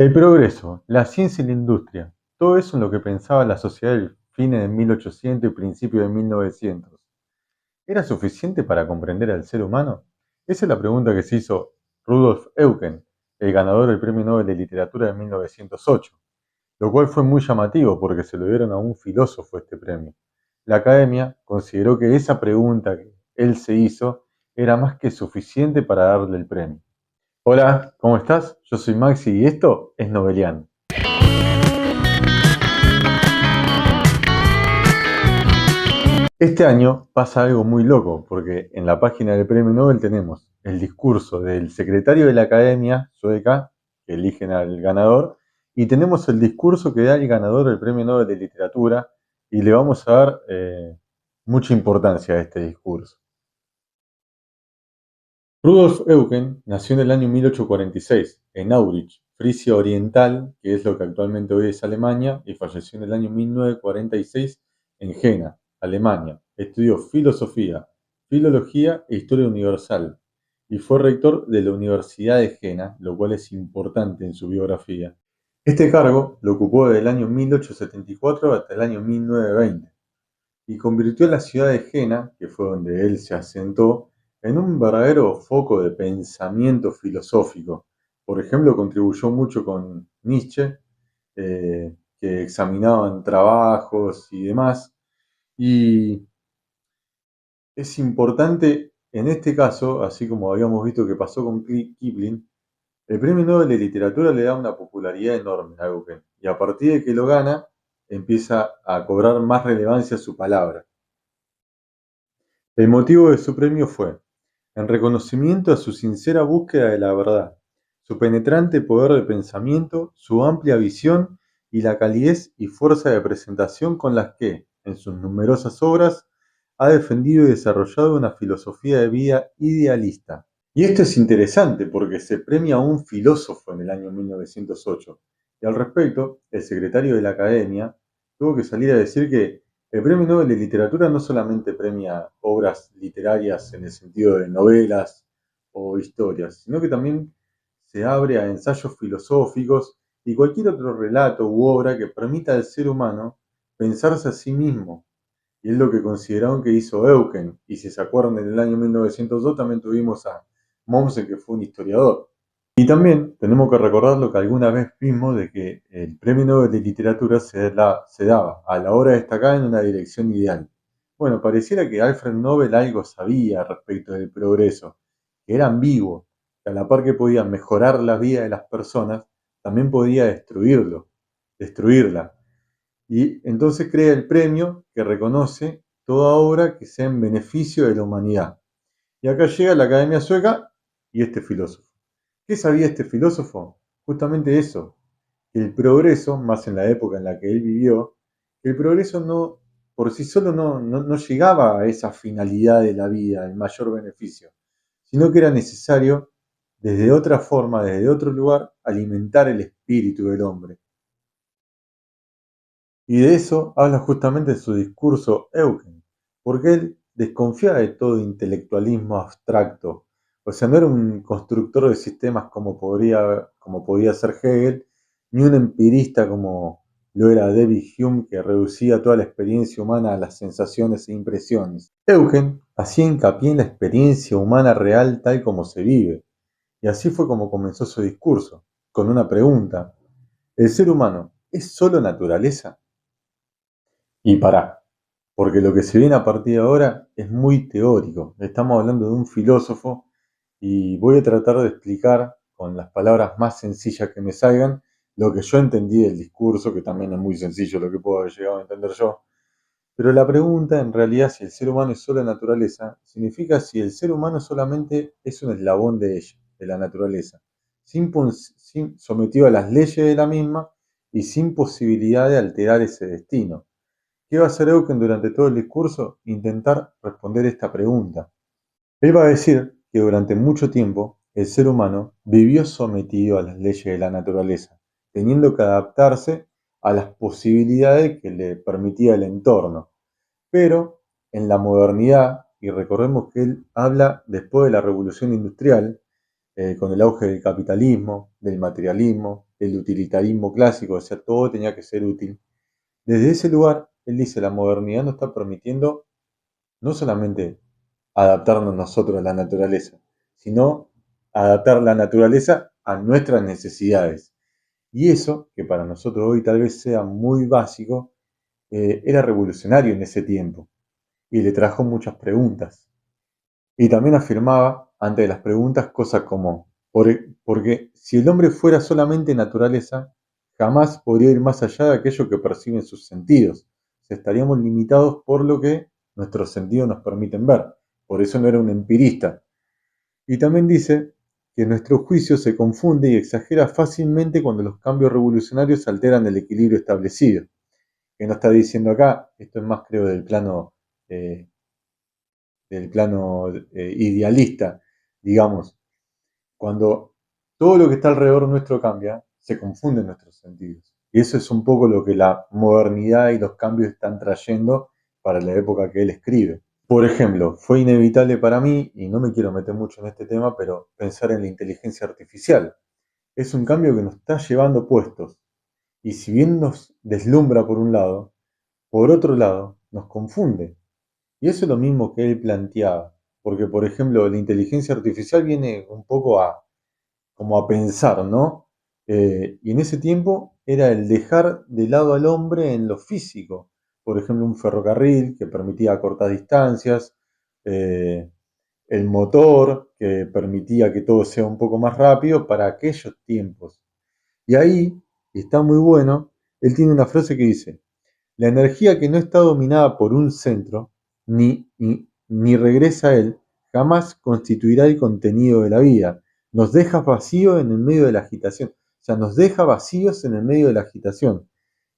El progreso, la ciencia y la industria, todo eso en lo que pensaba la sociedad del fines de 1800 y principios de 1900. ¿Era suficiente para comprender al ser humano? Esa es la pregunta que se hizo Rudolf Eucken, el ganador del Premio Nobel de Literatura de 1908, lo cual fue muy llamativo porque se lo dieron a un filósofo este premio. La academia consideró que esa pregunta que él se hizo era más que suficiente para darle el premio. Hola, ¿cómo estás? Yo soy Maxi y esto es Novelian. Este año pasa algo muy loco, porque en la página del Premio Nobel tenemos el discurso del secretario de la Academia Sueca, que eligen al ganador, y tenemos el discurso que da el ganador del Premio Nobel de Literatura, y le vamos a dar mucha importancia a este discurso. Rudolf Eucken nació en el año 1846 en Aurich, Frisia Oriental, que es lo que actualmente hoy es Alemania, y falleció en el año 1946 en Jena, Alemania. Estudió filosofía, filología e historia universal y fue rector de la Universidad de Jena, lo cual es importante en su biografía. Este cargo lo ocupó desde el año 1874 hasta el año 1920 y convirtió la ciudad de Jena, que fue donde él se asentó, en un verdadero foco de pensamiento filosófico. Por ejemplo, contribuyó mucho con Nietzsche, que examinaban trabajos y demás. Y es importante en este caso, así como habíamos visto que pasó con Kipling, el Premio Nobel de Literatura le da una popularidad enorme a Eucken, y a partir de que lo gana, empieza a cobrar más relevancia su palabra. El motivo de su premio fue, en reconocimiento a su sincera búsqueda de la verdad, su penetrante poder de pensamiento, su amplia visión y la calidez y fuerza de presentación con las que, en sus numerosas obras, ha defendido y desarrollado una filosofía de vida idealista. Y esto es interesante porque se premia a un filósofo en el año 1908. Y al respecto, el secretario de la Academia tuvo que salir a decir que el Premio Nobel de Literatura no solamente premia obras literarias en el sentido de novelas o historias, sino que también se abre a ensayos filosóficos y cualquier otro relato u obra que permita al ser humano pensarse a sí mismo. Y es lo que consideraron que hizo Eucken. Y si se acuerdan, en el año 1902 también tuvimos a Mommsen, que fue un historiador. Y también tenemos que recordar lo que alguna vez vimos de que el Premio Nobel de Literatura se daba a la hora destacada en una dirección ideal. Bueno, pareciera que Alfred Nobel algo sabía respecto del progreso, que era ambiguo, que a la par que podía mejorar la vida de las personas, también podía destruirla. Y entonces crea el premio que reconoce toda obra que sea en beneficio de la humanidad. Y acá llega la Academia Sueca y este filósofo. ¿Qué sabía este filósofo? Justamente eso, que el progreso, más en la época en la que él vivió, el progreso no, por sí solo no llegaba a esa finalidad de la vida, el mayor beneficio, sino que era necesario, desde otra forma, desde otro lugar, alimentar el espíritu del hombre. Y de eso habla justamente en su discurso Eucken, porque él desconfiaba de todo intelectualismo abstracto. O sea, no era un constructor de sistemas como podía ser Hegel, ni un empirista como lo era David Hume, que reducía toda la experiencia humana a las sensaciones e impresiones. Eucken hacía hincapié en la experiencia humana real tal como se vive. Y así fue como comenzó su discurso, con una pregunta. ¿El ser humano es solo naturaleza? Y pará, porque lo que se viene a partir de ahora es muy teórico. Estamos hablando de un filósofo y voy a tratar de explicar con las palabras más sencillas que me salgan lo que yo entendí del discurso, que también es muy sencillo lo que puedo haber llegado a entender yo. Pero la pregunta, en realidad, si el ser humano es solo naturaleza, significa si el ser humano solamente es un eslabón de ella, de la naturaleza, sometido a las leyes de la misma y sin posibilidad de alterar ese destino. ¿Qué va a hacer Eucken durante todo el discurso? Intentar responder esta pregunta. Él va a decir que durante mucho tiempo el ser humano vivió sometido a las leyes de la naturaleza, teniendo que adaptarse a las posibilidades que le permitía el entorno. Pero en la modernidad, y recordemos que él habla después de la revolución industrial, con el auge del capitalismo, del materialismo, el utilitarismo clásico, o sea, todo tenía que ser útil. Desde ese lugar, él dice, la modernidad nos está permitiendo no solamente adaptarnos nosotros a la naturaleza, sino adaptar la naturaleza a nuestras necesidades. Y eso, que para nosotros hoy tal vez sea muy básico, era revolucionario en ese tiempo y le trajo muchas preguntas. Y también afirmaba, ante las preguntas, cosas como, porque si el hombre fuera solamente naturaleza, jamás podría ir más allá de aquello que perciben sus sentidos. O sea, estaríamos limitados por lo que nuestros sentidos nos permiten ver. Por eso no era un empirista. Y también dice que nuestro juicio se confunde y exagera fácilmente cuando los cambios revolucionarios alteran el equilibrio establecido. Que no está diciendo acá, esto es más creo eh, del plano idealista, digamos, cuando todo lo que está alrededor nuestro cambia, se confunden nuestros sentidos. Y eso es un poco lo que la modernidad y los cambios están trayendo para la época que él escribe. Por ejemplo, fue inevitable para mí, y no me quiero meter mucho en este tema, pero pensar en la inteligencia artificial. Es un cambio que nos está llevando puestos. Y si bien nos deslumbra por un lado, por otro lado nos confunde. Y eso es lo mismo que él planteaba. Porque, por ejemplo, la inteligencia artificial viene un poco como a pensar, ¿no? Y en ese tiempo era el dejar de lado al hombre en lo físico. Por ejemplo, un ferrocarril que permitía cortar distancias, eh, el motor que permitía que todo sea un poco más rápido para aquellos tiempos. Y ahí, y está muy bueno, él tiene una frase que dice, la energía que no está dominada por un centro, ni regresa a él, jamás constituirá el contenido de la vida. Nos deja vacíos en el medio de la agitación. O sea, nos deja vacíos en el medio de la agitación.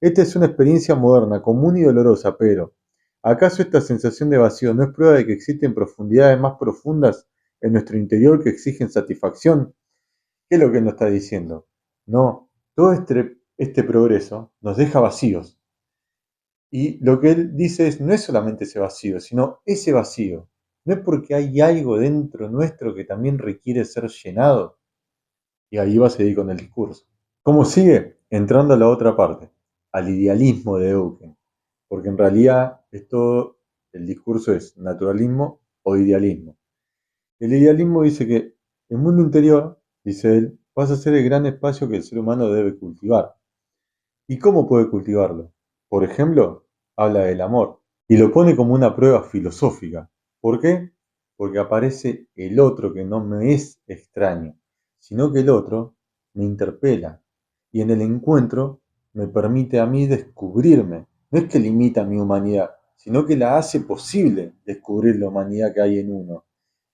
Esta es una experiencia moderna, común y dolorosa, pero ¿acaso esta sensación de vacío no es prueba de que existen profundidades más profundas en nuestro interior que exigen satisfacción? ¿Qué es lo que él nos está diciendo? No, todo este progreso nos deja vacíos. Y lo que él dice es, no es solamente ese vacío, sino ese vacío. No es porque hay algo dentro nuestro que también requiere ser llenado. Y ahí va a seguir con el discurso. ¿Cómo sigue? Entrando a la otra parte, al idealismo de Eucken. Porque en realidad el discurso es naturalismo o idealismo. El idealismo dice que el mundo interior, dice él, pasa a ser el gran espacio que el ser humano debe cultivar. ¿Y cómo puede cultivarlo? Por ejemplo, habla del amor y lo pone como una prueba filosófica. ¿Por qué? Porque aparece el otro que no me es extraño, sino que el otro me interpela y en el encuentro me permite a mí descubrirme. No es que limita mi humanidad, sino que la hace posible descubrir la humanidad que hay en uno.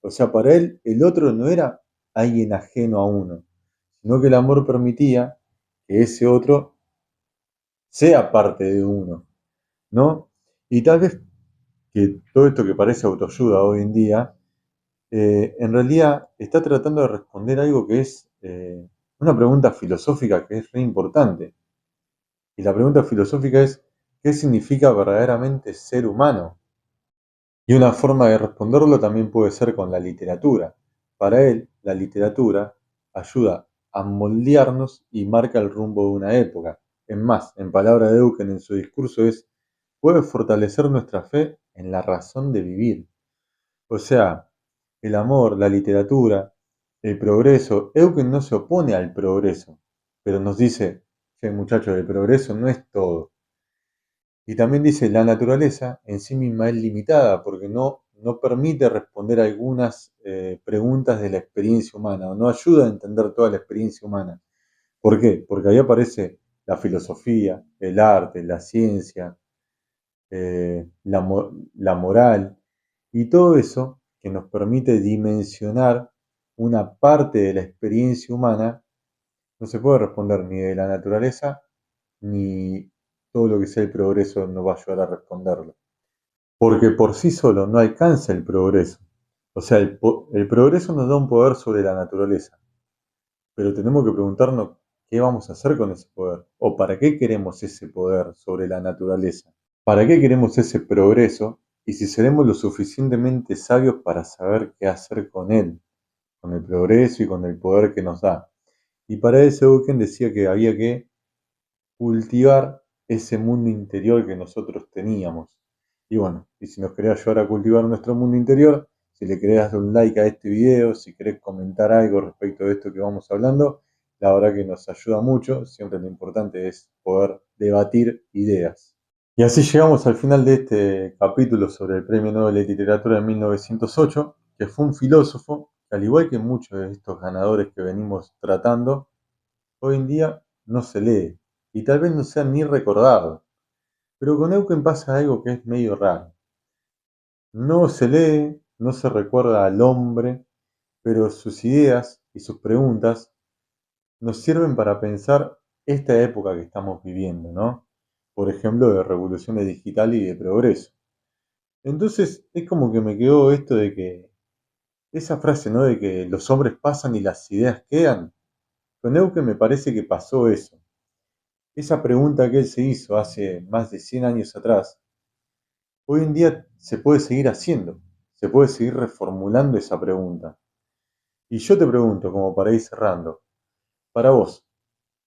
O sea, para él el otro no era alguien ajeno a uno, sino que el amor permitía que ese otro sea parte de uno, ¿no? Y tal vez que todo esto que parece autoayuda hoy en día, en realidad está tratando de responder algo que es una pregunta filosófica que es re importante. Y la pregunta filosófica es, ¿qué significa verdaderamente ser humano? Y una forma de responderlo también puede ser con la literatura. Para él, la literatura ayuda a moldearnos y marca el rumbo de una época. Es más, en palabras de Eucken en su discurso es, puede fortalecer nuestra fe en la razón de vivir. O sea, el amor, la literatura, el progreso. Eucken no se opone al progreso, pero nos dice, che, muchachos, el progreso no es todo. Y también dice, la naturaleza en sí misma es limitada porque no permite responder algunas preguntas de la experiencia humana o no ayuda a entender toda la experiencia humana. ¿Por qué? Porque ahí aparece la filosofía, el arte, la ciencia, la moral y todo eso que nos permite dimensionar una parte de la experiencia humana no se puede responder ni de la naturaleza ni todo lo que sea el progreso nos va a ayudar a responderlo. Porque por sí solo no alcanza el progreso. O sea, el progreso nos da un poder sobre la naturaleza, pero tenemos que preguntarnos qué vamos a hacer con ese poder o para qué queremos ese poder sobre la naturaleza. ¿Para qué queremos ese progreso? Y si seremos lo suficientemente sabios para saber qué hacer con él, con el progreso y con el poder que nos da. Y para eso Eugen decía que había que cultivar ese mundo interior que nosotros teníamos. Y bueno, y si nos querés ayudar a cultivar nuestro mundo interior, si le querés dar un like a este video, si querés comentar algo respecto de esto que vamos hablando, la verdad que nos ayuda mucho. Siempre lo importante es poder debatir ideas. Y así llegamos al final de este capítulo sobre el Premio Nobel de Literatura de 1908, que fue un filósofo que, al igual que muchos de estos ganadores que venimos tratando, hoy en día no se lee y tal vez no sea ni recordado. Pero con Eucken pasa algo que es medio raro. No se lee, no se recuerda al hombre, pero sus ideas y sus preguntas nos sirven para pensar esta época que estamos viviendo, ¿no? Por ejemplo, de revolución digital y de progreso. Entonces es como que me quedó esto de que, esa frase, ¿no? De que los hombres pasan y las ideas quedan. Con Eucken me parece que pasó eso. Esa pregunta que él se hizo hace más de 100 años atrás, hoy en día se puede seguir haciendo, se puede seguir reformulando esa pregunta. Y yo te pregunto, como para ir cerrando, para vos,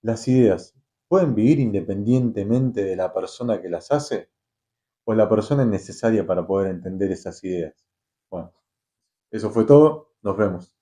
¿las ideas pueden vivir independientemente de la persona que las hace? ¿O la persona es necesaria para poder entender esas ideas? Bueno, eso fue todo, nos vemos.